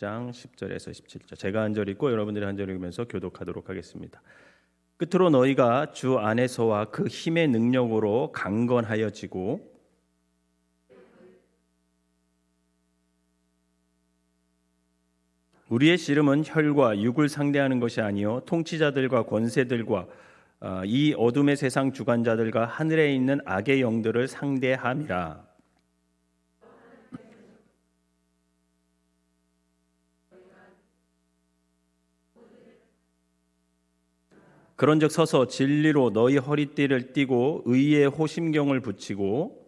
1장 10절에서 17절. 제가 한 절 읽고 여러분들이 한 절 읽으면서 교독하도록 하겠습니다. 끝으로 너희가 주 안에서와 그 힘의 능력으로 강건하여지고 우리의 씨름은 혈과 육을 상대하는 것이 아니요 통치자들과 권세들과 이 어둠의 세상 주관자들과 하늘에 있는 악의 영들을 상대함이라. 그런즉 서서 진리로 너희 허리띠를 띠고 의의 호심경을 붙이고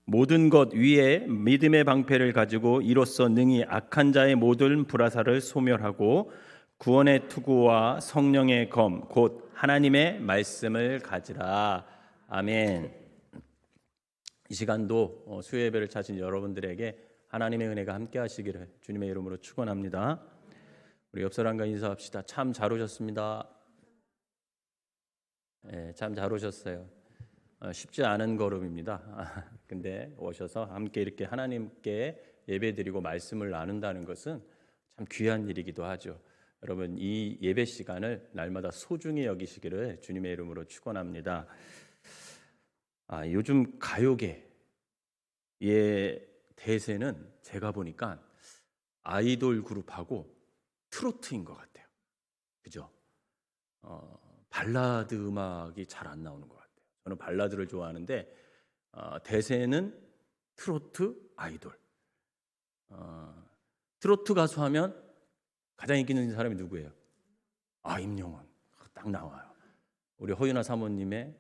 모든 것 위에 믿음의 방패를 가지고 이로써 능히 악한 자의 모든 불화살을 소멸하고 구원의 투구와 성령의 검 곧 하나님의 말씀을 가지라. 아멘. 이 시간도 수요 예배를 찾은 여러분들에게 하나님의 은혜가 함께 하시기를 주님의 이름으로 축원합니다. 우리 옆 사람과 인사합시다. 참 잘 오셨습니다. 네, 참 잘 오셨어요. 쉽지 않은 걸음입니다. 근데 오셔서 함께 이렇게 하나님께 예배드리고 말씀을 나눈다는 것은 참 귀한 일이기도 하죠. 여러분 이 예배 시간을 날마다 소중히 여기시기를 주님의 이름으로 축원합니다. 요즘 가요계의 대세는 제가 보니까 아이돌 그룹하고 트로트인 것 같아요. 그죠? 발라드 음악이 잘 안 나오는 것 같아요. 저는 발라드를 좋아하는데 대세는 트로트 아이돌. 트로트 가수 하면 가장 인기 있는 사람이 누구예요? 임영원. 딱 나와요. 우리 허윤아 사모님의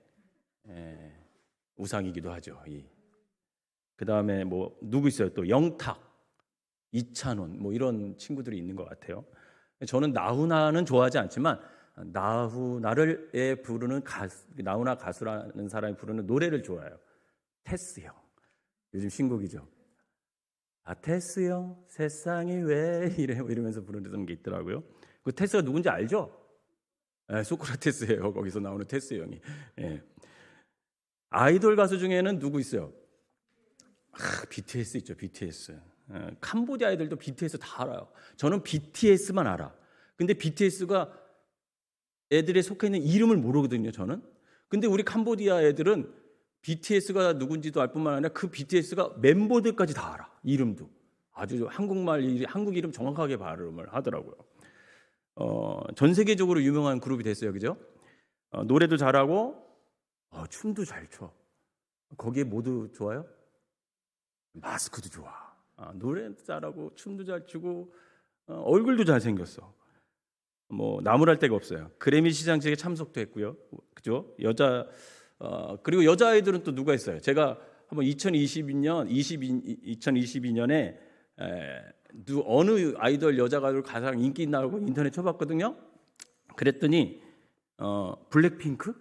우상이기도 하죠. 그 다음에 뭐 누구 있어요? 또 영탁, 이찬원 뭐 이런 친구들이 있는 것 같아요. 저는 나훈아는 좋아하지 않지만 나훈아를 부르는 나훈아 가수라는 사람이 부르는 노래를 좋아해요. 테스 형. 요즘 신곡이죠. 테스 형 세상이 왜 이래 이러면서 부르는 게 있더라고요. 그 테스가 누군지 알죠? 소크라테스예요. 거기서 나오는 테스 형이. 아이돌 가수 중에는 누구 있어요? BTS 있죠. BTS. 캄보디아 아이들도 BTS 다 알아요. 저는 BTS만 알아. 근데 BTS가 애들에 속해 있는 이름을 모르거든요. 저는. 근데 우리 캄보디아 애들은 BTS가 누군지도 알 뿐만 아니라 그 BTS가 멤버들까지 다 알아. 이름도. 아주 한국 이름 정확하게 발음을 하더라고요. 전 세계적으로 유명한 그룹이 됐어요. 그죠? 노래도 잘하고 춤도 잘 춰. 거기에 모두 좋아요? 마스크도 좋아. 노래도 잘하고 춤도 잘 추고 얼굴도 잘생겼어. 뭐 나무랄 데가 없어요. 그래미 시상식에 참석도 했고요. 그죠? 그리고 여자아이들은 또 누가 있어요? 제가 한번 2022년에 어느 아이돌 여자 가수가 가장 인기 있나고 인터넷 쳐봤거든요. 그랬더니 블랙핑크?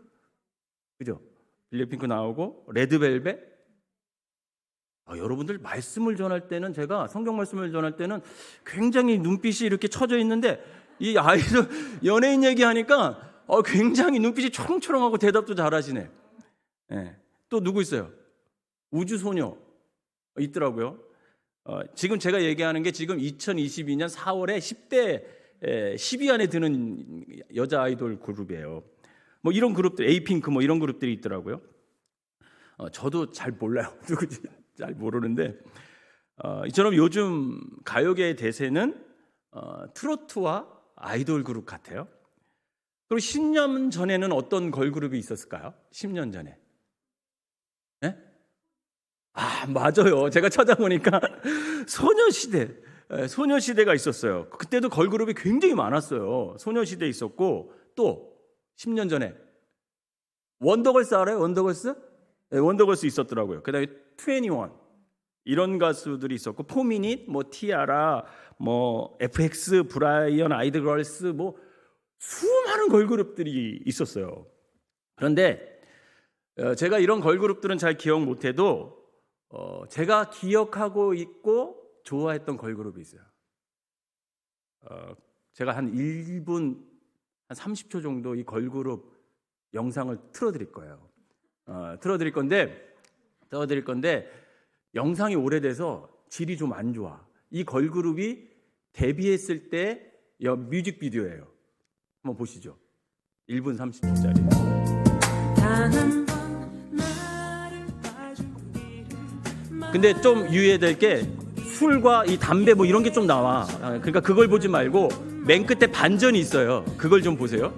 그죠? 블랙핑크 나오고 레드벨벳. 여러분들 말씀을 전할 때는 제가 성경 말씀을 전할 때는 굉장히 눈빛이 이렇게 쳐져 있는데 이 아이들 연예인 얘기하니까 굉장히 눈빛이 초롱초롱하고 대답도 잘하시네. 또 누구 있어요? 우주소녀 있더라고요. 지금 제가 얘기하는 게 지금 2022년 4월에 10대 10위 안에 드는 여자 아이돌 그룹이에요. 뭐 이런 그룹들, 에이핑크 뭐 이런 그룹들이 있더라고요. 저도 잘 몰라요. 누구지? 잘 모르는데 이처럼 요즘 가요계의 대세는 트로트와 아이돌 그룹 같아요. 그리고 10년 전에는 어떤 걸그룹이 있었을까요? 10년 전에. 네? 맞아요. 제가 찾아보니까 소녀시대가 있었어요. 그때도 걸그룹이 굉장히 많았어요. 소녀시대 있었고 또 10년 전에 원더걸스 알아요? 원더걸스? 네, 원더걸스 있었더라고요. 그다음에 21 이런 가수들이 있었고 포미닛, 뭐 티아라, 뭐 FX, 브라이언 아이드걸스 뭐 수많은 걸그룹들이 있었어요. 그런데 제가 이런 걸그룹들은 잘 기억 못해도 제가 기억하고 있고 좋아했던 걸그룹이 있어요. 제가 한 1분 한 30초 정도 이 걸그룹 영상을 틀어드릴 거예요. 틀어드릴 건데 영상이 오래돼서 질이 좀 안 좋아. 이 걸그룹이 데뷔했을 때 뮤직비디오예요. 한번 보시죠. 1분 30초짜리. 근데 좀 유의해야 될 게 술과 이 담배 뭐 이런 게 좀 나와. 그러니까 그걸 보지 말고 맨 끝에 반전이 있어요. 그걸 좀 보세요.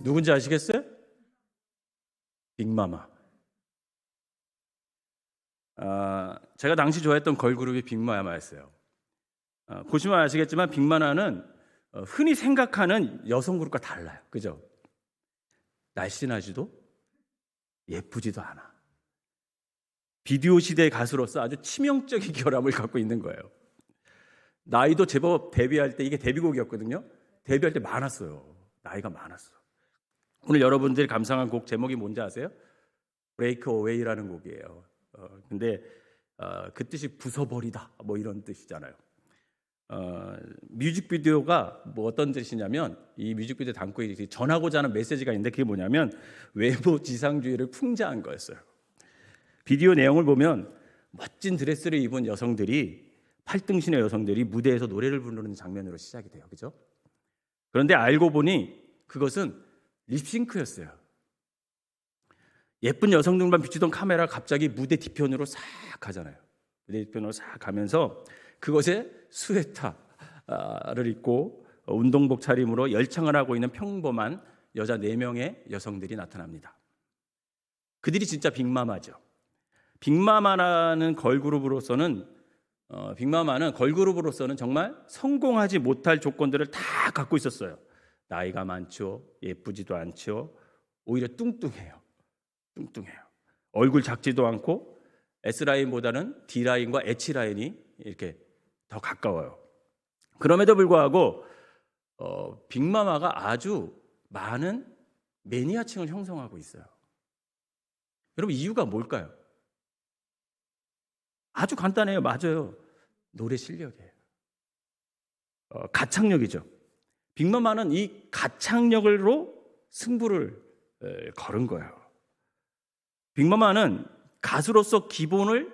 누군지 아시겠어요? 빅마마. 제가 당시 좋아했던 걸그룹이 빅마마였어요. 보시면 아시겠지만 빅마마는 흔히 생각하는 여성 그룹과 달라요. 그죠? 날씬하지도 예쁘지도 않아. 비디오 시대의 가수로서 아주 치명적인 결함을 갖고 있는 거예요. 나이도 제법 데뷔할 때, 이게 데뷔곡이었거든요. 데뷔할 때 많았어요. 나이가 많았어. 오늘 여러분들이 감상한 곡 제목이 뭔지 아세요? Break Away라는 곡이에요. 근데 그 뜻이 부숴버리다 뭐 이런 뜻이잖아요. 뮤직비디오가 뭐 어떤 뜻이냐면, 이 뮤직비디오 담고 전하고자 하는 메시지가 있는데, 그게 뭐냐면 외모 지상주의를 풍자한 거였어요. 비디오 내용을 보면 멋진 드레스를 입은 여성들이, 팔등신의 여성들이 무대에서 노래를 부르는 장면으로 시작이 돼요. 그죠? 그런데 알고 보니 그것은 립싱크였어요. 예쁜 여성들만 비추던 카메라가 갑자기 무대 뒤편으로 싹 가잖아요. 무대 뒤편으로 싹 가면서 그것에 스웨터를 입고 운동복 차림으로 열창을 하고 있는 평범한 여자 4명의 여성들이 나타납니다. 그들이 진짜 빅마마죠. 빅마마는 걸그룹으로서는 정말 성공하지 못할 조건들을 다 갖고 있었어요. 나이가 많죠. 예쁘지도 않죠. 오히려 뚱뚱해요. 얼굴 작지도 않고 S라인보다는 D라인과 H라인이 이렇게 더 가까워요. 그럼에도 불구하고 빅마마가 아주 많은 매니아층을 형성하고 있어요. 여러분, 이유가 뭘까요? 아주 간단해요. 맞아요. 노래 실력이에요. 가창력이죠. 빅마마는 이 가창력으로 승부를 걸은 거예요. 빅마마는 가수로서 기본을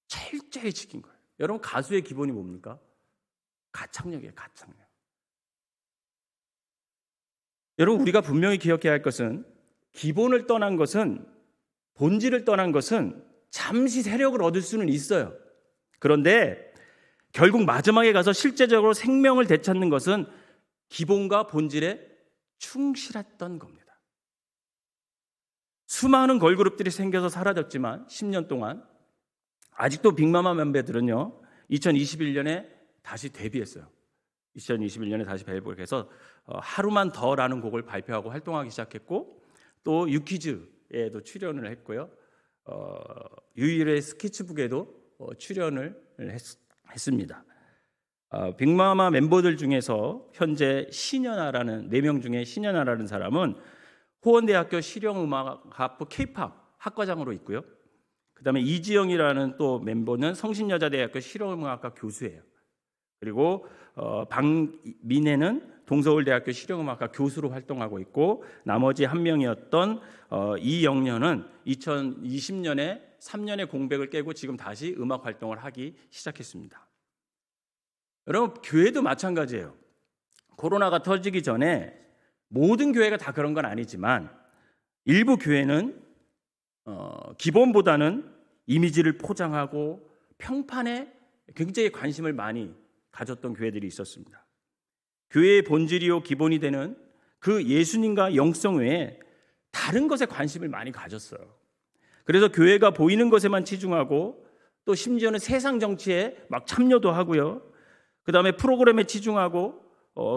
철저히 지킨 거예요. 여러분, 가수의 기본이 뭡니까? 가창력이에요. 가창력. 여러분, 우리가 분명히 기억해야 할 것은, 기본을 떠난 것은, 본질을 떠난 것은 잠시 세력을 얻을 수는 있어요. 그런데 결국 마지막에 가서 실제적으로 생명을 되찾는 것은 기본과 본질에 충실했던 겁니다. 수많은 걸그룹들이 생겨서 사라졌지만 10년 동안 아직도 빅마마 멤버들은요, 2021년에 다시 데뷔했어요. 2021년에 다시 데뷔해서 하루만 더라는 곡을 발표하고 활동하기 시작했고, 또 유퀴즈에도 출연을 했고요. 유일의 스케치북에도 출연을 했습니다. 빅마마 멤버들 중에서 현재 신현아라는 4명 중에 신현아라는 사람은 호원대학교 실용음악학부 K-팝 학과장으로 있고요. 그다음에 이지영이라는 또 멤버는 성신여자대학교 실용음악학과 교수예요. 그리고 박민혜는 동서울대학교 실용음악과 교수로 활동하고 있고, 나머지 한 명이었던 이영년은 2020년에 3년의 공백을 깨고 지금 다시 음악 활동을 하기 시작했습니다. 여러분, 교회도 마찬가지예요. 코로나가 터지기 전에 모든 교회가 다 그런 건 아니지만 일부 교회는 기본보다는 이미지를 포장하고 평판에 굉장히 관심을 많이 가졌던 교회들이 있었습니다. 교회의 본질이요 기본이 되는 그 예수님과 영성 외에 다른 것에 관심을 많이 가졌어요. 그래서 교회가 보이는 것에만 치중하고, 또 심지어는 세상 정치에 막 참여도 하고요. 그 다음에 프로그램에 치중하고,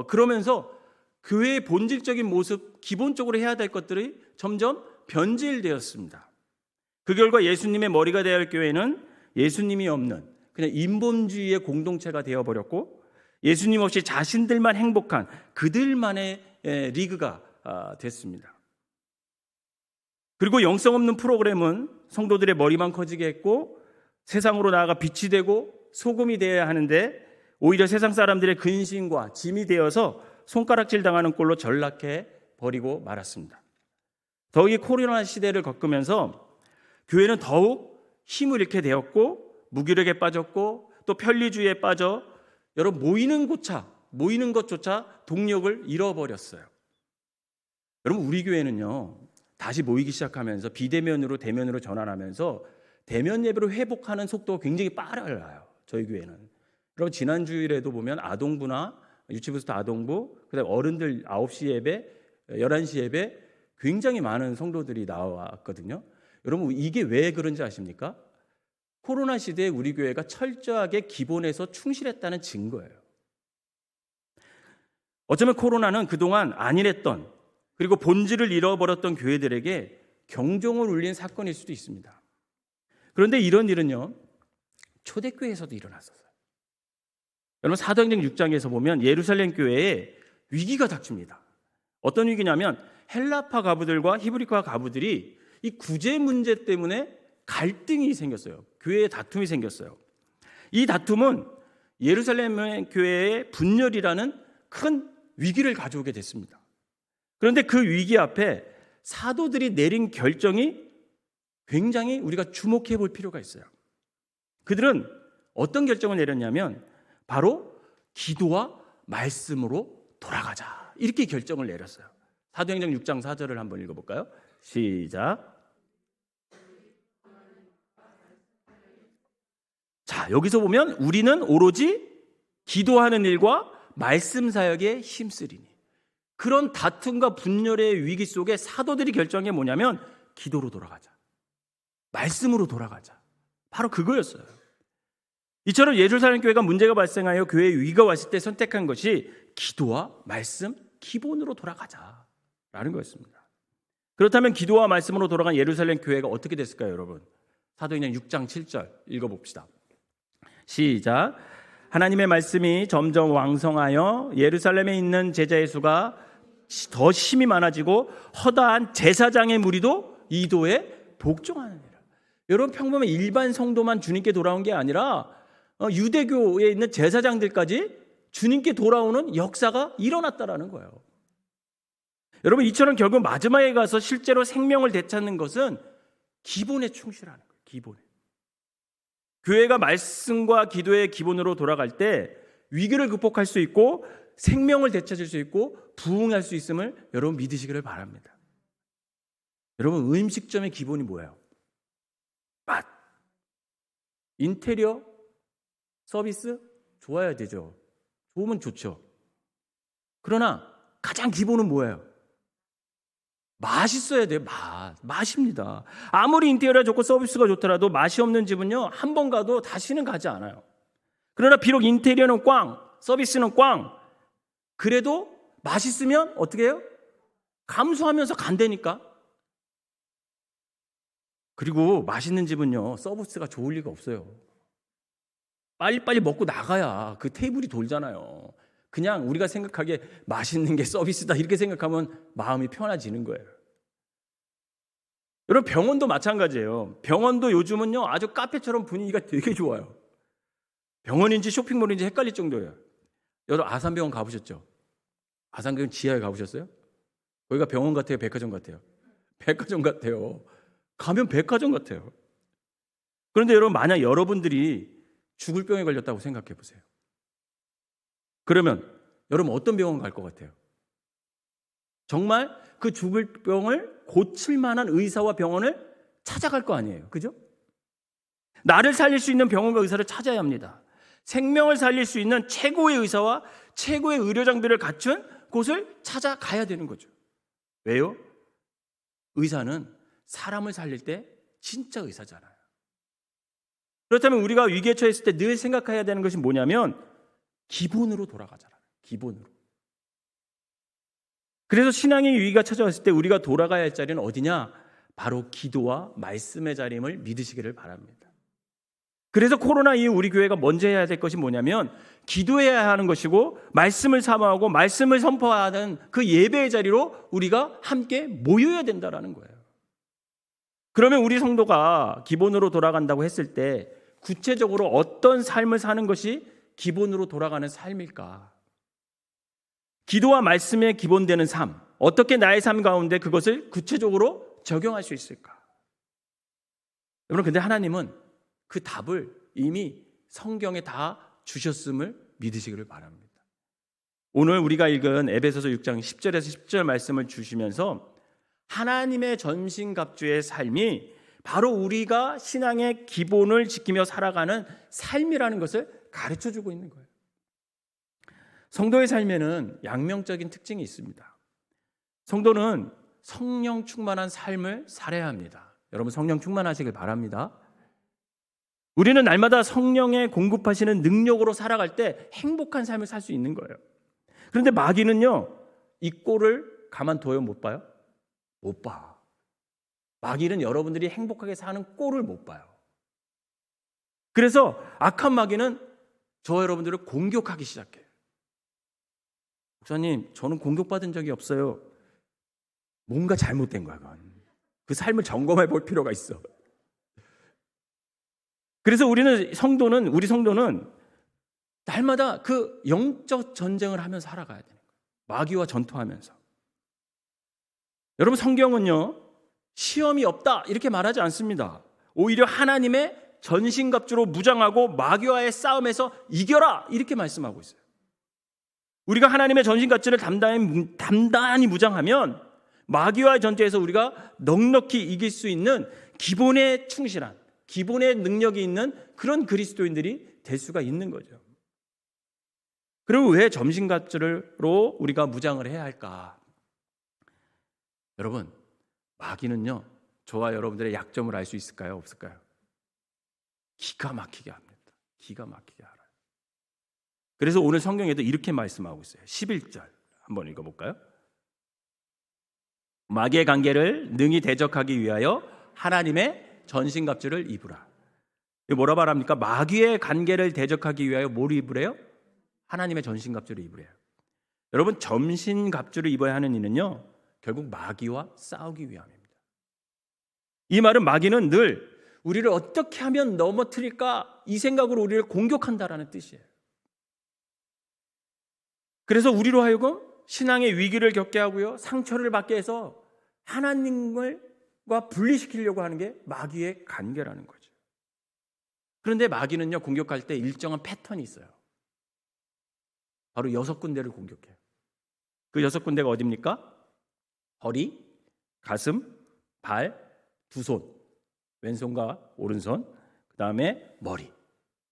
그러면서 교회의 본질적인 모습, 기본적으로 해야 될 것들이 점점 변질되었습니다. 그 결과 예수님의 머리가 되어야 할 교회는 예수님이 없는 그냥 인본주의의 공동체가 되어버렸고, 예수님 없이 자신들만 행복한 그들만의 리그가 됐습니다. 그리고 영성 없는 프로그램은 성도들의 머리만 커지게 했고, 세상으로 나아가 빛이 되고 소금이 되어야 하는데 오히려 세상 사람들의 근심과 짐이 되어서 손가락질 당하는 꼴로 전락해 버리고 말았습니다. 더욱이 코로나 시대를 겪으면서 교회는 더욱 힘을 잃게 되었고, 무기력에 빠졌고, 또 편리주의에 빠져 여러분 모이는 것조차 동력을 잃어버렸어요. 여러분, 우리 교회는요 다시 모이기 시작하면서 비대면으로 대면으로 전환하면서 대면 예배로 회복하는 속도가 굉장히 빨라요. 저희 교회는. 여러분, 지난 주일에도 보면 아동부나 유치부부터 아동부, 그다음에 어른들 9시 예배, 11시 예배 굉장히 많은 성도들이 나왔거든요. 여러분, 이게 왜 그런지 아십니까? 코로나 시대에 우리 교회가 철저하게 기본에서 충실했다는 증거예요. 어쩌면 코로나는 그동안 안일했던, 그리고 본질을 잃어버렸던 교회들에게 경종을 울린 사건일 수도 있습니다. 그런데 이런 일은요 초대교회에서도 일어났었어요. 여러분, 사도행전 6장에서 보면 예루살렘 교회에 위기가 닥칩니다. 어떤 위기냐면 헬라파 가부들과 히브리파 가부들이 이 구제 문제 때문에 갈등이 생겼어요. 교회에 다툼이 생겼어요. 이 다툼은 예루살렘 교회의 분열이라는 큰 위기를 가져오게 됐습니다. 그런데 그 위기 앞에 사도들이 내린 결정이 굉장히 우리가 주목해 볼 필요가 있어요. 그들은 어떤 결정을 내렸냐면 바로 기도와 말씀으로 돌아가자, 이렇게 결정을 내렸어요. 사도행전 6장 4절을 한번 읽어볼까요? 시작. 자, 여기서 보면 우리는 오로지 기도하는 일과 말씀 사역에 힘쓰리니. 그런 다툼과 분열의 위기 속에 사도들이 결정한 게 뭐냐면 기도로 돌아가자, 말씀으로 돌아가자, 바로 그거였어요. 이처럼 예루살렘 교회가 문제가 발생하여 교회에 위기가 왔을 때 선택한 것이 기도와 말씀, 기본으로 돌아가자라는 거였습니다. 그렇다면 기도와 말씀으로 돌아간 예루살렘 교회가 어떻게 됐을까요, 여러분? 사도행전 6장 7절 읽어봅시다. 시작. 하나님의 말씀이 점점 왕성하여 예루살렘에 있는 제자의 수가 더 심히 많아지고 허다한 제사장의 무리도 이도에 복종하느니라. 여러분, 평범한 일반 성도만 주님께 돌아온 게 아니라 유대교에 있는 제사장들까지 주님께 돌아오는 역사가 일어났다라는 거예요. 여러분, 이처럼 결국 마지막에 가서 실제로 생명을 되찾는 것은 기본에 충실하는 거예요. 기본에. 교회가 말씀과 기도의 기본으로 돌아갈 때 위기를 극복할 수 있고 생명을 되찾을 수 있고 부흥할 수 있음을 여러분 믿으시기를 바랍니다. 여러분, 음식점의 기본이 뭐예요? 맛. 인테리어, 서비스 좋아야 되죠. 좋으면 좋죠. 그러나 가장 기본은 뭐예요? 맛있어야 돼요. 맛입니다. 아무리 인테리어가 좋고 서비스가 좋더라도 맛이 없는 집은요, 한 번 가도 다시는 가지 않아요. 그러나 비록 인테리어는 꽝, 서비스는 꽝, 그래도 맛있으면 어떻게 해요? 감수하면서 간다니까. 그리고 맛있는 집은요, 서비스가 좋을 리가 없어요. 빨리빨리 먹고 나가야 그 테이블이 돌잖아요. 그냥 우리가 생각하기에 맛있는 게 서비스다 이렇게 생각하면 마음이 편해지는 거예요. 여러분, 병원도 마찬가지예요. 병원도 요즘은요 아주 카페처럼 분위기가 되게 좋아요. 병원인지 쇼핑몰인지 헷갈릴 정도예요. 여러분 아산병원 가보셨죠? 아산병원 지하에 가보셨어요? 거기가 병원 같아요? 백화점 같아요? 백화점 같아요. 가면 백화점 같아요. 그런데 여러분 만약 여러분들이 죽을 병에 걸렸다고 생각해 보세요. 그러면 여러분 어떤 병원 갈 것 같아요? 정말 그 죽을 병을 고칠 만한 의사와 병원을 찾아갈 거 아니에요. 그죠? 나를 살릴 수 있는 병원과 의사를 찾아야 합니다. 생명을 살릴 수 있는 최고의 의사와 최고의 의료 장비를 갖춘 곳을 찾아가야 되는 거죠. 왜요? 의사는 사람을 살릴 때 진짜 의사잖아요. 그렇다면 우리가 위기에 처했을 때 늘 생각해야 되는 것이 뭐냐면 기본으로 돌아가잖아요. 기본으로. 그래서 신앙의 위기가 찾아왔을 때 우리가 돌아가야 할 자리는 어디냐? 바로 기도와 말씀의 자리임을 믿으시기를 바랍니다. 그래서 코로나 이후 우리 교회가 먼저 해야 될 것이 뭐냐면 기도해야 하는 것이고 말씀을 사모하고 말씀을 선포하는 그 예배의 자리로 우리가 함께 모여야 된다는 거예요. 그러면 우리 성도가 기본으로 돌아간다고 했을 때 구체적으로 어떤 삶을 사는 것이 기본으로 돌아가는 삶일까? 기도와 말씀에 기본되는 삶, 어떻게 나의 삶 가운데 그것을 구체적으로 적용할 수 있을까? 여러분, 근데 하나님은 그 답을 이미 성경에 다 주셨음을 믿으시기를 바랍니다. 오늘 우리가 읽은 에베소서 6장 10절에서 10절 말씀을 주시면서 하나님의 전신갑주의 삶이 바로 우리가 신앙의 기본을 지키며 살아가는 삶이라는 것을 가르쳐주고 있는 거예요. 성도의 삶에는 양면적인 특징이 있습니다. 성도는 성령 충만한 삶을 살아야 합니다. 여러분 성령 충만하시길 바랍니다. 우리는 날마다 성령의 공급하시는 능력으로 살아갈 때 행복한 삶을 살 수 있는 거예요. 그런데 마귀는요, 이 꼴을 가만둬요? 못 봐요? 못 봐. 마귀는 여러분들이 행복하게 사는 꼴을 못 봐요. 그래서 악한 마귀는 저와 여러분들을 공격하기 시작해요. 목사님, 저는 공격받은 적이 없어요. 뭔가 잘못된 거야, 그건. 그 삶을 점검해 볼 필요가 있어. 그래서 우리 성도는 날마다 그 영적 전쟁을 하면서 살아가야 되는 거예요. 마귀와 전투하면서. 여러분 성경은요, 시험이 없다 이렇게 말하지 않습니다. 오히려 하나님의 전신갑주로 무장하고 마귀와의 싸움에서 이겨라 이렇게 말씀하고 있어요. 우리가 하나님의 전신갑주를 단단히 무장하면 마귀와의 전투에서 우리가 넉넉히 이길 수 있는 기본에 충실한, 기본의 능력이 있는 그런 그리스도인들이 될 수가 있는 거죠. 그럼 왜 전신갑주로 우리가 무장을 해야 할까? 여러분, 마귀는요, 저와 여러분들의 약점을 알 수 있을까요? 없을까요? 기가 막히게 합니다. 기가 막히게 알아요. 그래서 오늘 성경에도 이렇게 말씀하고 있어요. 11절 한번 읽어볼까요? 마귀의 관계를 능히 대적하기 위하여 하나님의 전신갑주를 입으라. 이거 뭐라 말합니까? 마귀의 관계를 대적하기 위하여 뭘 입으래요? 하나님의 전신갑주를 입으래요. 여러분, 전신갑주를 입어야 하는 이는요, 결국 마귀와 싸우기 위함입니다. 이 말은 마귀는 늘 우리를 어떻게 하면 넘어뜨릴까 이 생각으로 우리를 공격한다라는 뜻이에요. 그래서 우리로 하여금 신앙의 위기를 겪게 하고요, 상처를 받게 해서 하나님과 분리시키려고 하는 게 마귀의 관계라는 거죠. 그런데 마귀는요, 공격할 때 일정한 패턴이 있어요. 바로 6군데를 공격해요. 그 6군데가 어디입니까? 허리, 가슴, 발, 두 손, 왼손과 오른손, 그 다음에 머리,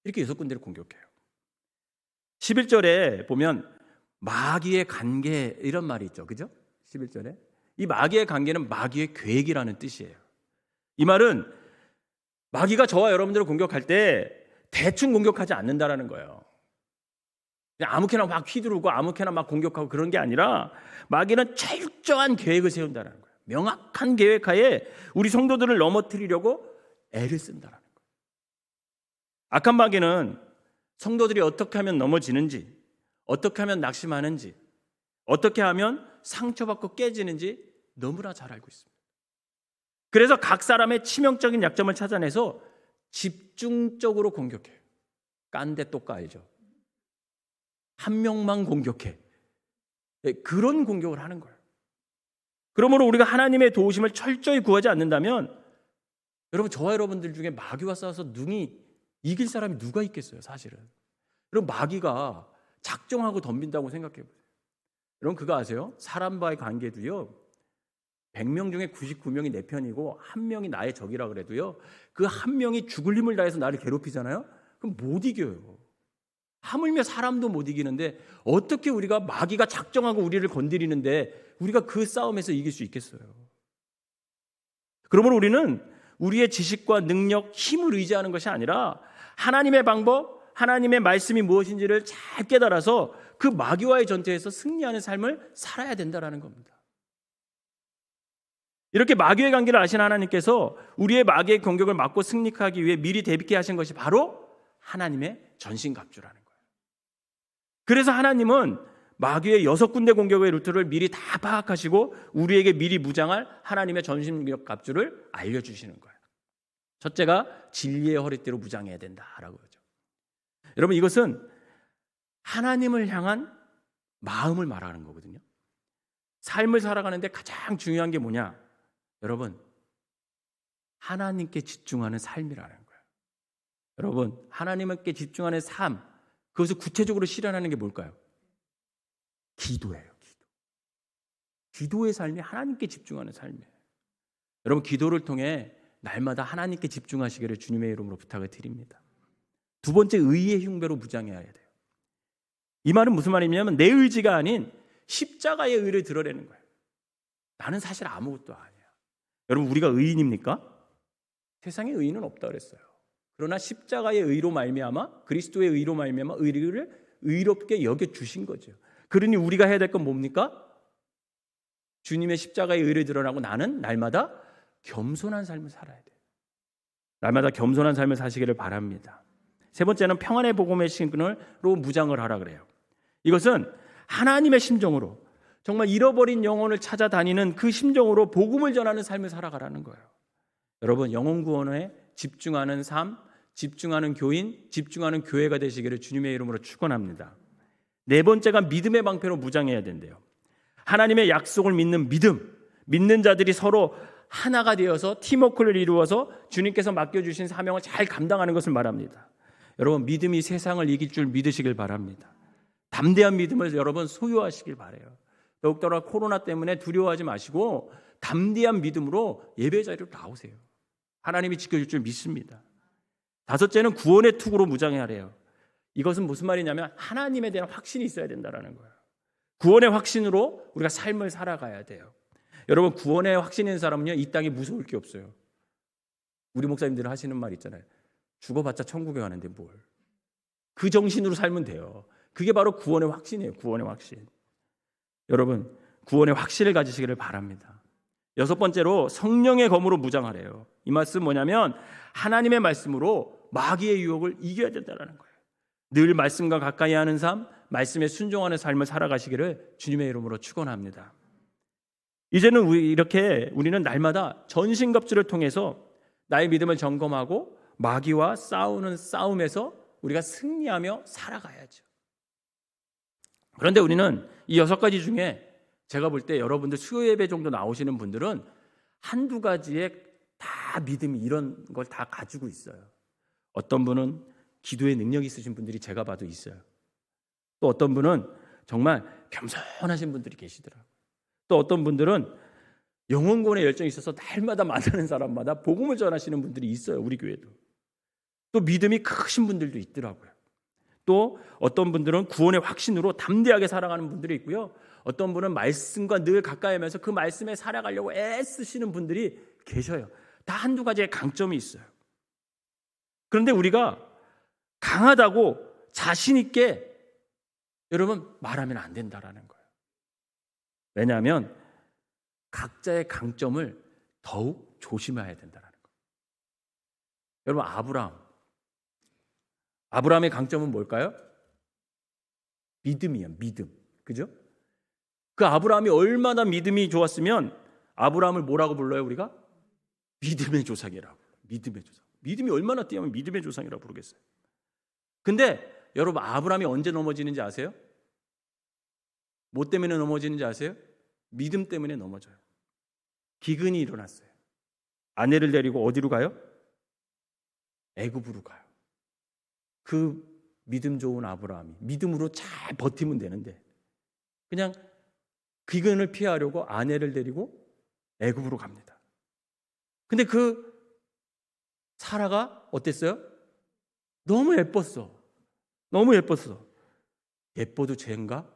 이렇게 6군데를 공격해요. 11절에 보면 마귀의 관계 이런 말이 있죠, 그죠? 11절에 이 마귀의 관계는 마귀의 계획이라는 뜻이에요. 이 말은 마귀가 저와 여러분들을 공격할 때 대충 공격하지 않는다라는 거예요. 그냥 아무렇게나 막 휘두르고 아무렇게나 막 공격하고 그런 게 아니라 마귀는 철저한 계획을 세운다는 거예요. 명확한 계획하에 우리 성도들을 넘어뜨리려고 애를 쓴다는 거예요. 악한 마귀는 성도들이 어떻게 하면 넘어지는지, 어떻게 하면 낙심하는지, 어떻게 하면 상처받고 깨지는지 너무나 잘 알고 있습니다. 그래서 각 사람의 치명적인 약점을 찾아내서 집중적으로 공격해요. 깐데 또 까야죠. 한 명만 공격해. 그런 공격을 하는 거예요. 그러므로 우리가 하나님의 도우심을 철저히 구하지 않는다면 여러분, 저와 여러분들 중에 마귀와 싸워서 능히 이길 사람이 누가 있겠어요, 사실은. 여러분, 마귀가 작정하고 덤빈다고 생각해 보세요. 여러분, 그거 아세요? 사람과의 관계도요, 100명 중에 99명이 내 편이고 한 명이 나의 적이라 그래도요, 그 한 명이 죽을 힘을 다해서 나를 괴롭히잖아요? 그럼 못 이겨요. 하물며 사람도 못 이기는데 어떻게 우리가 마귀가 작정하고 우리를 건드리는데 우리가 그 싸움에서 이길 수 있겠어요? 그러므로 우리는 우리의 지식과 능력, 힘을 의지하는 것이 아니라 하나님의 방법, 하나님의 말씀이 무엇인지를 잘 깨달아서 그 마귀와의 전투에서 승리하는 삶을 살아야 된다는 겁니다. 이렇게 마귀의 관계를 아신 하나님께서 우리의 마귀의 공격을 막고 승리하기 위해 미리 대비케 하신 것이 바로 하나님의 전신갑주라는 거예요. 그래서 하나님은 마귀의 6군데 공격의 루트를 미리 다 파악하시고 우리에게 미리 무장할 하나님의 전신갑주를 알려주시는 거예요. 첫째가 진리의 허리띠로 무장해야 된다라고 그러죠. 여러분, 이것은 하나님을 향한 마음을 말하는 거거든요. 삶을 살아가는데 가장 중요한 게 뭐냐? 여러분, 하나님께 집중하는 삶이라는 거예요. 여러분, 하나님께 집중하는 삶, 그것을 구체적으로 실현하는 게 뭘까요? 기도예요. 기도의 삶이 하나님께 집중하는 삶이에요. 여러분, 기도를 통해 날마다 하나님께 집중하시기를 주님의 이름으로 부탁을 드립니다. 두 번째, 의의 흉배로 무장해야 돼요. 이 말은 무슨 말이냐면 내 의지가 아닌 십자가의 의를 드러내는 거예요. 나는 사실 아무것도 아니야. 여러분, 우리가 의인입니까? 세상에 의인은 없다 그랬어요. 그러나 십자가의 의로 말미암아, 그리스도의 의로 말미암아 의를 의롭게 여겨주신 거죠. 그러니 우리가 해야 될 건 뭡니까? 주님의 십자가의 의를 드러나고 나는 날마다 겸손한 삶을 살아야 돼요. 날마다 겸손한 삶을 사시기를 바랍니다. 세 번째는 평안의 복음의 신으로 무장을 하라 그래요. 이것은 하나님의 심정으로, 정말 잃어버린 영혼을 찾아다니는 그 심정으로 복음을 전하는 삶을 살아가라는 거예요. 여러분, 영혼 구원에 집중하는 삶, 집중하는 교인, 집중하는 교회가 되시기를 주님의 이름으로 축원합니다. 네 번째가 믿음의 방패로 무장해야 된대요. 하나님의 약속을 믿는 믿음, 믿는 자들이 서로 하나가 되어서 팀워크를 이루어서 주님께서 맡겨주신 사명을 잘 감당하는 것을 말합니다. 여러분, 믿음이 세상을 이길 줄 믿으시길 바랍니다. 담대한 믿음을 여러분 소유하시길 바라요. 더욱더나 코로나 때문에 두려워하지 마시고 담대한 믿음으로 예배 자리로 나오세요. 하나님이 지켜줄 줄 믿습니다. 다섯째는 구원의 투구로 무장해야 해요. 이것은 무슨 말이냐면 하나님에 대한 확신이 있어야 된다는 거예요. 구원의 확신으로 우리가 삶을 살아가야 돼요. 여러분, 구원의 확신 있는 사람은요, 이 땅에 무서울 게 없어요. 우리 목사님들은 하시는 말 있잖아요. 죽어봤자 천국에 가는데 뭘. 그 정신으로 살면 돼요. 그게 바로 구원의 확신이에요. 구원의 확신. 여러분, 구원의 확신을 가지시기를 바랍니다. 여섯 번째로 성령의 검으로 무장하래요. 이 말씀 뭐냐면 하나님의 말씀으로 마귀의 유혹을 이겨야 된다는 거예요. 늘 말씀과 가까이 하는 삶, 말씀에 순종하는 삶을 살아가시기를 주님의 이름으로 축원합니다. 이제는 우리는 날마다 전신갑주를 통해서 나의 믿음을 점검하고 마귀와 싸우는 싸움에서 우리가 승리하며 살아가야죠. 그런데 우리는 이 6가지 중에 제가 볼 때 여러분들 수요 예배 정도 나오시는 분들은 한두 가지에 다 믿음이 이런 걸 다 가지고 있어요. 어떤 분은 기도의 능력이 있으신 분들이 제가 봐도 있어요. 또 어떤 분은 정말 겸손하신 분들이 계시더라고요. 또 어떤 분들은 영혼구원에 열정이 있어서 날마다 만나는 사람마다 복음을 전하시는 분들이 있어요. 우리 교회도. 또 믿음이 크신 분들도 있더라고요. 또 어떤 분들은 구원의 확신으로 담대하게 살아가는 분들이 있고요. 어떤 분은 말씀과 늘 가까이 하면서 그 말씀에 살아가려고 애쓰시는 분들이 계셔요. 다 한두 가지의 강점이 있어요. 그런데 우리가 강하다고 자신 있게 여러분 말하면 안 된다라는 거예요. 왜냐하면 각자의 강점을 더욱 조심해야 된다는 거예요. 여러분, 아브라함의 강점은 뭘까요? 믿음이에요. 믿음. 그죠? 그 아브라함이 얼마나 믿음이 좋았으면 아브라함을 뭐라고 불러요, 우리가? 믿음의 조상이라고. 믿음의 조상. 믿음이 얼마나 뛰어나면 믿음의 조상이라고 부르겠어요. 근데 여러분, 아브라함이 언제 넘어지는지 아세요? 뭐 때문에 넘어지는지 아세요? 믿음 때문에 넘어져요. 기근이 일어났어요. 아내를 데리고 어디로 가요? 애굽으로 가요. 그 믿음 좋은 아브라함이 믿음으로 잘 버티면 되는데 그냥 기근을 피하려고 아내를 데리고 애굽으로 갑니다. 근데 그 사라가 어땠어요? 너무 예뻤어. 너무 예뻤어. 예뻐도 죄인가?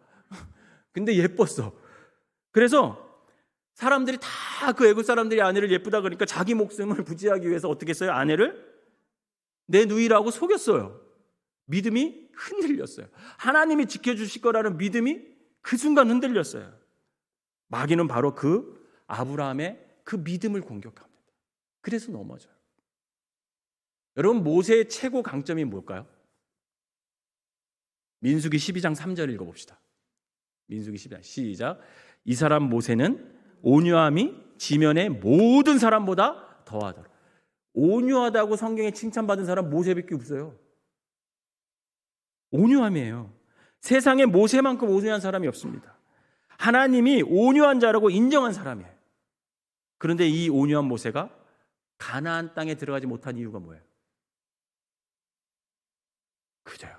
근데 예뻤어. 그래서 사람들이 다 그 애굽 사람들이 아내를 예쁘다 그러니까 자기 목숨을 부지하기 위해서 어떻게 했어요? 아내를 내 누이라고 속였어요. 믿음이 흔들렸어요. 하나님이 지켜주실 거라는 믿음이 그 순간 흔들렸어요. 마귀는 바로 그 아브라함의 그 믿음을 공격합니다. 그래서 넘어져요. 여러분, 모세의 최고 강점이 뭘까요? 민수기 12장 3절 읽어봅시다. 민수기 12장 시작. 이 사람 모세는 온유함이 지면의 모든 사람보다 더하더라. 온유하다고 성경에 칭찬받은 사람 모세밖에 없어요. 온유함이에요. 세상에 모세만큼 온유한 사람이 없습니다. 하나님이 온유한 자라고 인정한 사람이에요. 그런데 이 온유한 모세가 가나안 땅에 들어가지 못한 이유가 뭐예요? 그래요.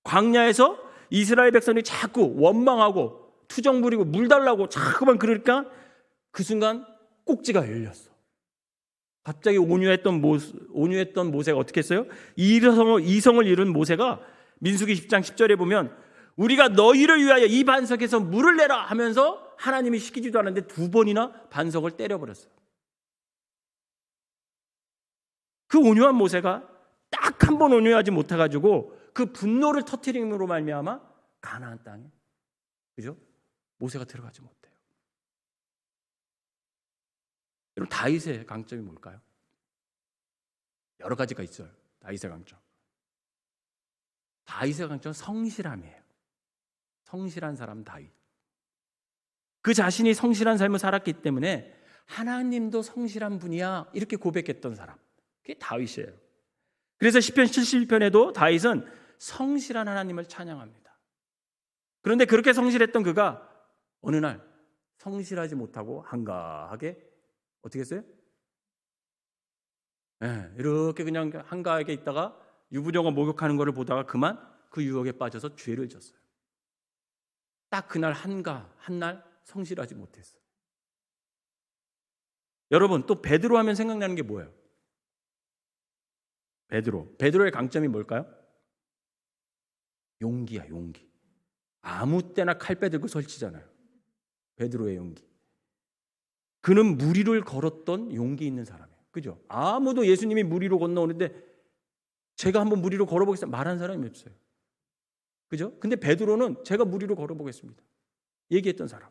광야에서 이스라엘 백성이 자꾸 원망하고 투정 부리고 물 달라고 자꾸만 그러니까 그 순간 꼭지가 열렸어. 갑자기 온유했던 모세가 어떻게 했어요? 이성을 잃은 모세가 민수기 10장 10절에 보면 우리가 너희를 위하여 이 반석에서 물을 내라 하면서 하나님이 시키지도 않았는데 2번이나 반석을 때려버렸어요. 그 온유한 모세가 딱 한 번 온유하지 못해가지고 그 분노를 터뜨림으로 말미암아 가나안 땅에, 그죠? 모세가 들어가지 못해요. 여러분, 다윗의 강점이 뭘까요? 여러 가지가 있어요. 다윗의 강점. 다윗의 강점은 성실함이에요. 성실한 사람 다윗. 그 자신이 성실한 삶을 살았기 때문에 하나님도 성실한 분이야 이렇게 고백했던 사람. 그게 다윗이에요. 그래서 시편 71편에도 다윗은 성실한 하나님을 찬양합니다. 그런데 그렇게 성실했던 그가 어느 날 성실하지 못하고 한가하게 어떻게 했어요? 이렇게 그냥 한가하게 있다가 유부녀가 목욕하는 것을 보다가 그만 그 유혹에 빠져서 죄를 졌어요. 딱 그날 한날 성실하지 못했어요. 여러분, 또 베드로 하면 생각나는 게 뭐예요? 베드로의 강점이 뭘까요? 용기야, 용기. 아무 때나 칼 빼들고 설치잖아요. 베드로의 용기. 그는 물 위를 걸었던 용기 있는 사람이에요. 그죠? 아무도 예수님이 물 위로 건너오는데 제가 한번 물 위로 걸어보겠습니다 말한 사람이 없어요. 그죠? 근데 베드로는 제가 물 위로 걸어보겠습니다 얘기했던 사람.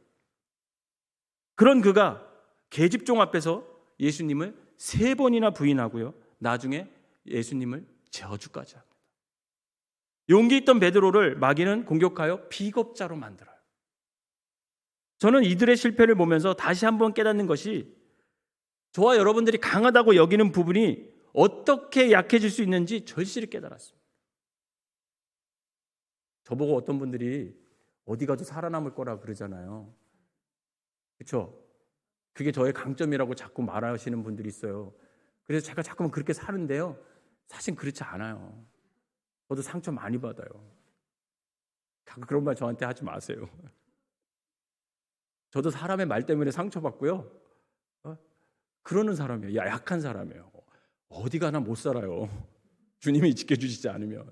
그런 그가 계집종 앞에서 예수님을 3번이나 부인하고요, 나중에 예수님을 저주까지 합니다. 용기 있던 베드로를 마귀는 공격하여 비겁자로 만들어요. 저는 이들의 실패를 보면서 다시 한번 깨닫는 것이 저와 여러분들이 강하다고 여기는 부분이 어떻게 약해질 수 있는지 절실히 깨달았습니다. 저보고 어떤 분들이 어디 가도 살아남을 거라 그러잖아요. 그렇죠? 그게 저의 강점이라고 자꾸 말하시는 분들이 있어요. 그래서 제가 자꾸만 그렇게 사는데요, 사실 그렇지 않아요. 저도 상처 많이 받아요. 자꾸 그런 말 저한테 하지 마세요. 저도 사람의 말 때문에 상처받고요, 그러는 사람이에요. 약한 사람이에요. 어디 가나 못 살아요. 주님이 지켜주시지 않으면.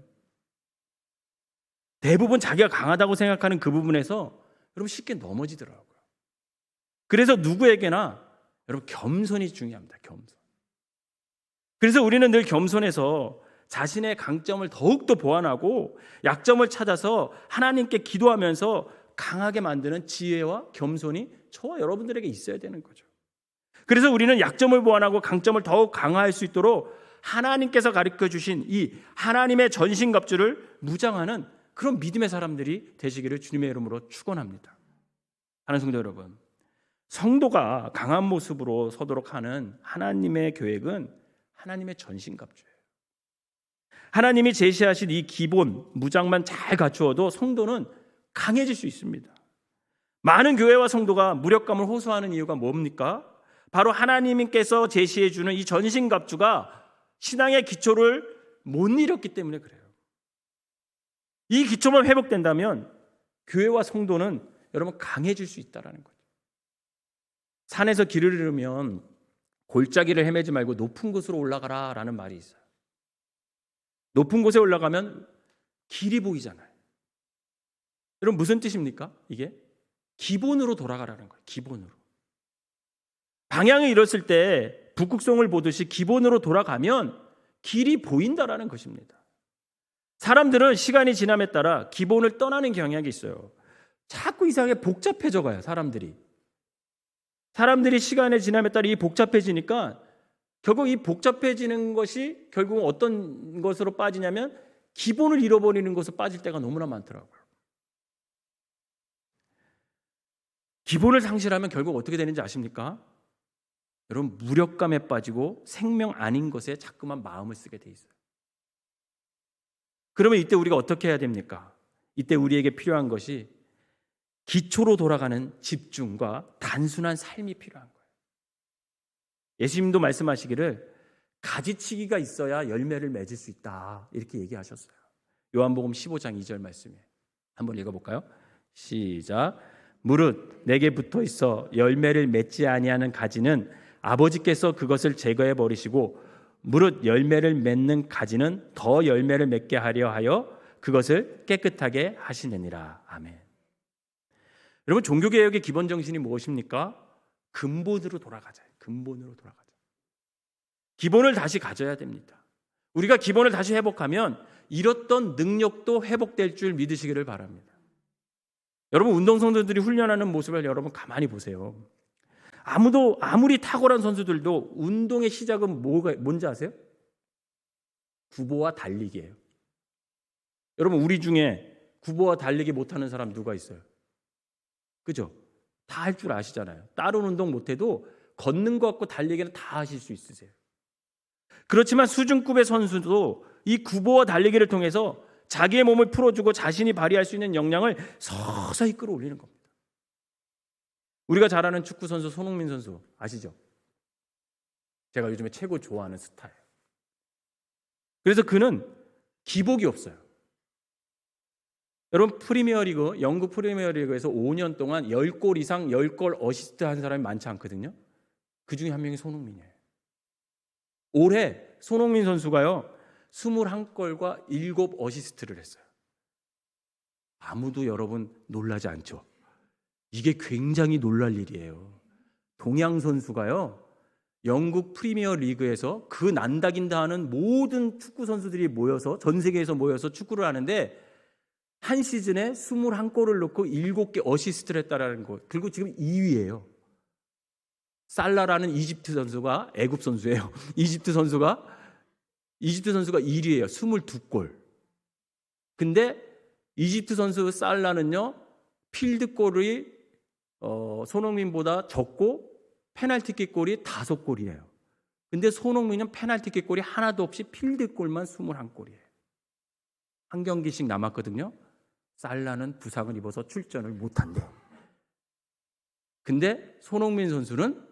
대부분 자기가 강하다고 생각하는 그 부분에서 여러분 쉽게 넘어지더라고요. 그래서 누구에게나 여러분 겸손이 중요합니다. 겸손. 그래서 우리는 늘 겸손해서 자신의 강점을 더욱더 보완하고 약점을 찾아서 하나님께 기도하면서 강하게 만드는 지혜와 겸손이 저와 여러분들에게 있어야 되는 거죠. 그래서 우리는 약점을 보완하고 강점을 더욱 강화할 수 있도록 하나님께서 가르쳐 주신 이 하나님의 전신갑주를 무장하는 그런 믿음의 사람들이 되시기를 주님의 이름으로 축원합니다. 하는 성도 여러분, 성도가 강한 모습으로 서도록 하는 하나님의 계획은 하나님의 전신갑주예요. 하나님이 제시하신 이 기본 무장만 잘 갖추어도 성도는 강해질 수 있습니다. 많은 교회와 성도가 무력감을 호소하는 이유가 뭡니까? 바로 하나님께서 제시해 주는 이 전신갑주가 신앙의 기초를 못 잃었기 때문에 그래요. 이 기초만 회복된다면 교회와 성도는 여러분 강해질 수 있다는 거죠. 산에서 길을 잃으면 골짜기를 헤매지 말고 높은 곳으로 올라가라라는 말이 있어요. 높은 곳에 올라가면 길이 보이잖아요. 여러분 무슨 뜻입니까? 이게 기본으로 돌아가라는 거예요. 기본으로. 방향을 잃었을 때 북극성을 보듯이 기본으로 돌아가면 길이 보인다라는 것입니다. 사람들은 시간이 지남에 따라 기본을 떠나는 경향이 있어요. 자꾸 이상하게 복잡해져 가요. 사람들이 시간의 지남에 따라 이 복잡해지니까 결국 이 복잡해지는 것이 결국 어떤 것으로 빠지냐면 기본을 잃어버리는 것으로 빠질 때가 너무나 많더라고요. 기본을 상실하면 결국 어떻게 되는지 아십니까? 여러분 무력감에 빠지고 생명 아닌 것에 자꾸만 마음을 쓰게 돼 있어요. 그러면 이때 우리가 어떻게 해야 됩니까? 이때 우리에게 필요한 것이 기초로 돌아가는 집중과 단순한 삶이 필요한 거예요. 예수님도 말씀하시기를 가지치기가 있어야 열매를 맺을 수 있다 이렇게 얘기하셨어요. 요한복음 15장 2절 말씀이에요. 한번 읽어볼까요? 시작. 무릇 내게 붙어 있어 열매를 맺지 아니하는 가지는 아버지께서 그것을 제거해 버리시고 무릇 열매를 맺는 가지는 더 열매를 맺게 하려 하여 그것을 깨끗하게 하시느니라. 아멘. 여러분 종교개혁의 기본 정신이 무엇입니까? 근본으로 돌아가자. 근본으로 돌아가자. 기본을 다시 가져야 됩니다. 우리가 기본을 다시 회복하면 잃었던 능력도 회복될 줄 믿으시기를 바랍니다. 여러분 운동선수들이 훈련하는 모습을 여러분 가만히 보세요. 아무리 탁월한 선수들도 운동의 시작은 뭔지 아세요? 구보와 달리기예요. 여러분 우리 중에 구보와 달리기 못하는 사람 누가 있어요? 그죠? 다 할 줄 아시잖아요. 다른 운동 못해도 걷는 것 같고 달리기는 다 하실 수 있으세요. 그렇지만 수준급의 선수도 이 구보와 달리기를 통해서 자기의 몸을 풀어주고 자신이 발휘할 수 있는 역량을 서서히 끌어올리는 겁니다. 우리가 잘 아는 축구 선수 손흥민 선수 아시죠? 제가 요즘에 최고 좋아하는 스타예요. 그래서 그는 기복이 없어요. 여러분 프리미어리그, 영국 프리미어리그에서 5년 동안 10골 이상 10골 어시스트 한 사람이 많지 않거든요. 그 중에 한 명이 손흥민이에요. 올해 손흥민 선수가요 21골과 7 어시스트를 했어요. 아무도 여러분 놀라지 않죠? 이게 굉장히 놀랄 일이에요. 동양 선수가요 영국 프리미어 리그에서 그 난다긴다 하는 모든 축구 선수들이 모여서 전 세계에서 모여서 축구를 하는데 한 시즌에 21골을 넣고 7개 어시스트를 했다라는 것. 그리고 지금 2위예요. 살라라는 이집트 선수가 애굽 선수예요. 이집트 선수가 1위예요. 22골. 근데 이집트 선수 살라는요. 필드골이 손흥민보다 적고 페널티킥 골이 5골이에요. 근데 손흥민은 페널티킥 골이 하나도 없이 필드골만 21골이에요. 한 경기씩 남았거든요. 살라는 부상을 입어서 출전을 못한대요. 근데 손흥민 선수는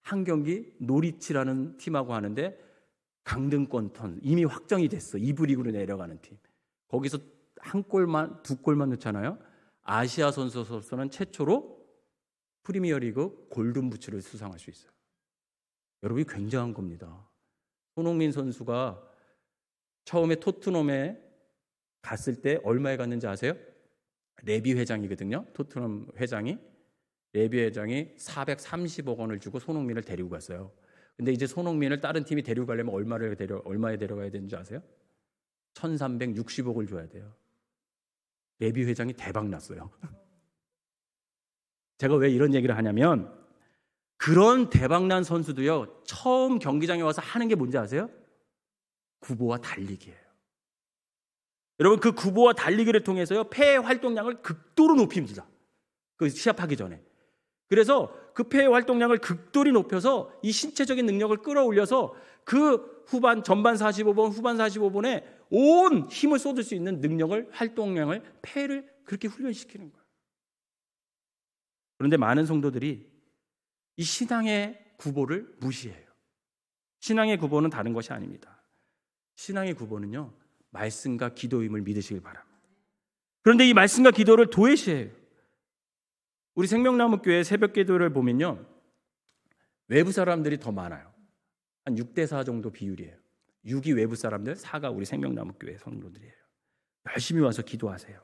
한 경기 노리치라는 팀하고 하는데 강등권 턴 이미 확정이 됐어. 2부 리그로 내려가는 팀. 거기서 한 골만 2골만 넣잖아요. 아시아 선수로서는 최초로 프리미어리그 골든부츠를 수상할 수 있어요. 여러분이 굉장한 겁니다. 손흥민 선수가 처음에 토트넘에 갔을 때 얼마에 갔는지 아세요? 레비 회장이거든요. 토트넘 회장이. 레비 회장이 430억 원을 주고 손흥민을 데리고 갔어요. 근데 이제 손흥민을 다른 팀이 데리고 가려면 얼마에 데려가야 되는지 아세요? 1360억을 줘야 돼요. 레비 회장이 대박 났어요. 제가 왜 이런 얘기를 하냐면 그런 대박난 선수도요. 처음 경기장에 와서 하는 게 뭔지 아세요? 구보와 달리기예요. 여러분 그 구보와 달리기를 통해서요. 폐 활동량을 극도로 높입니다. 그 시합하기 전에. 그래서 그 폐 활동량을 극도로 높여서 이 신체적인 능력을 끌어올려서 그 전반 45분, 후반 45분에 온 힘을 쏟을 수 있는 능력을, 활동량을, 폐를 그렇게 훈련시키는 거예요. 그런데 많은 성도들이 이 신앙의 구보를 무시해요. 신앙의 구보는 다른 것이 아닙니다. 신앙의 구보는요, 말씀과 기도임을 믿으시길 바랍니다. 그런데 이 말씀과 기도를 도외시해요. 우리 생명나무교회 새벽 기도를 보면요, 외부 사람들이 더 많아요. 한 6대4 정도 비율이에요. 6이 외부 사람들, 4가 우리 생명나무교회 성도들이에요. 열심히 와서 기도하세요.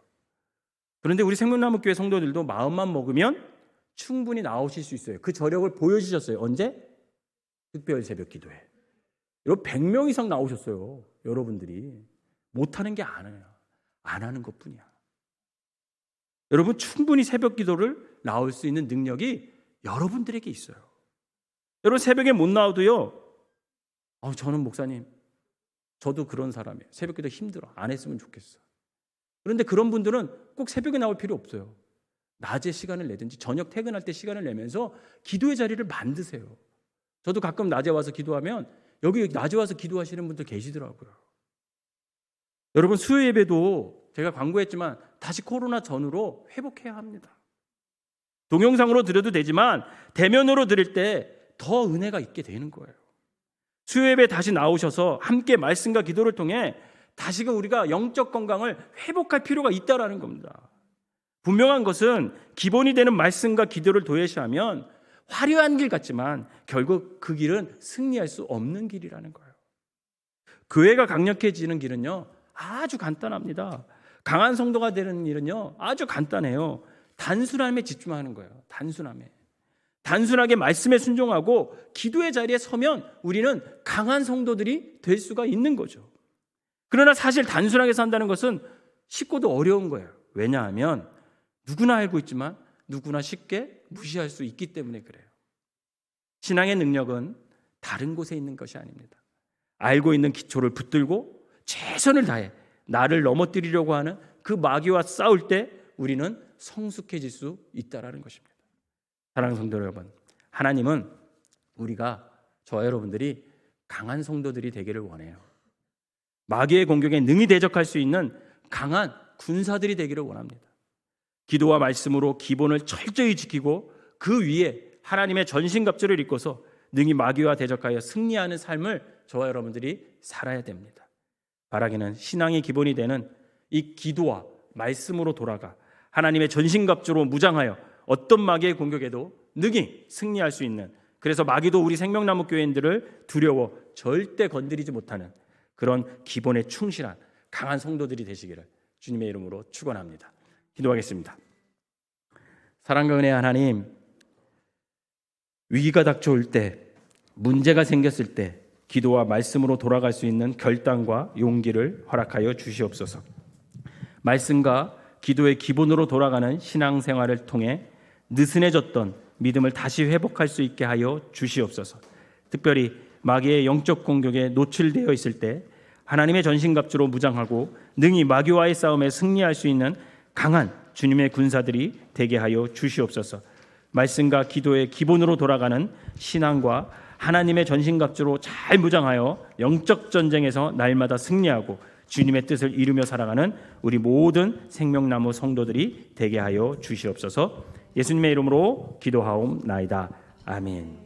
그런데 우리 생명나무교회 성도들도 마음만 먹으면 충분히 나오실 수 있어요. 그 저력을 보여주셨어요. 언제? 특별 새벽 기도회. 여러분 100명 이상 나오셨어요. 여러분들이 못하는 게 아니에요. 안 하는 것뿐이야. 여러분 충분히 새벽 기도를 나올 수 있는 능력이 여러분들에게 있어요. 여러분 새벽에 못 나와도요, 저는 목사님, 저도 그런 사람이에요. 새벽 기도 힘들어. 안 했으면 좋겠어. 그런데 그런 분들은 꼭 새벽에 나올 필요 없어요. 낮에 시간을 내든지 저녁 퇴근할 때 시간을 내면서 기도의 자리를 만드세요. 저도 가끔 낮에 와서 기도하면 여기 낮에 와서 기도하시는 분들 계시더라고요. 여러분 수요 예배도 제가 광고했지만 다시 코로나 전으로 회복해야 합니다. 동영상으로 드려도 되지만 대면으로 드릴 때 더 은혜가 있게 되는 거예요. 수요 예배 다시 나오셔서 함께 말씀과 기도를 통해 다시금 우리가 영적 건강을 회복할 필요가 있다라는 겁니다. 분명한 것은 기본이 되는 말씀과 기도를 도외시하면 화려한 길 같지만 결국 그 길은 승리할 수 없는 길이라는 거예요. 교회가 강력해지는 길은요, 아주 간단합니다. 강한 성도가 되는 일은요, 아주 간단해요. 단순함에 집중하는 거예요. 단순하게 말씀에 순종하고 기도의 자리에 서면 우리는 강한 성도들이 될 수가 있는 거죠. 그러나 사실 단순하게 산다는 것은 쉽고도 어려운 거예요. 왜냐하면 누구나 알고 있지만 누구나 쉽게 무시할 수 있기 때문에 그래요. 신앙의 능력은 다른 곳에 있는 것이 아닙니다. 알고 있는 기초를 붙들고 최선을 다해 나를 넘어뜨리려고 하는 그 마귀와 싸울 때 우리는 성숙해질 수 있다는 것입니다. 사랑하는 성도 여러분, 하나님은 우리가, 저와 여러분들이 강한 성도들이 되기를 원해요. 마귀의 공격에 능히 대적할 수 있는 강한 군사들이 되기를 원합니다. 기도와 말씀으로 기본을 철저히 지키고 그 위에 하나님의 전신갑주를 입고서 능히 마귀와 대적하여 승리하는 삶을 저와 여러분들이 살아야 됩니다. 바라기는 신앙의 기본이 되는 이 기도와 말씀으로 돌아가 하나님의 전신갑주로 무장하여 어떤 마귀의 공격에도 능히 승리할 수 있는, 그래서 마귀도 우리 생명나무 교회인들을 두려워 절대 건드리지 못하는 그런 기본에 충실한 강한 성도들이 되시기를 주님의 이름으로 축원합니다. 기도하겠습니다. 사랑과 은혜의 하나님, 위기가 닥쳐올 때, 문제가 생겼을 때 기도와 말씀으로 돌아갈 수 있는 결단과 용기를 허락하여 주시옵소서. 말씀과 기도의 기본으로 돌아가는 신앙생활을 통해 느슨해졌던 믿음을 다시 회복할 수 있게 하여 주시옵소서. 특별히 마귀의 영적 공격에 노출되어 있을 때 하나님의 전신갑주로 무장하고 능히 마귀와의 싸움에 승리할 수 있는 강한 주님의 군사들이 되게 하여 주시옵소서. 말씀과 기도의 기본으로 돌아가는 신앙과 하나님의 전신갑주로 잘 무장하여 영적 전쟁에서 날마다 승리하고 주님의 뜻을 이루며 살아가는 우리 모든 생명나무 성도들이 되게 하여 주시옵소서. 예수님의 이름으로 기도하옵나이다. 아멘.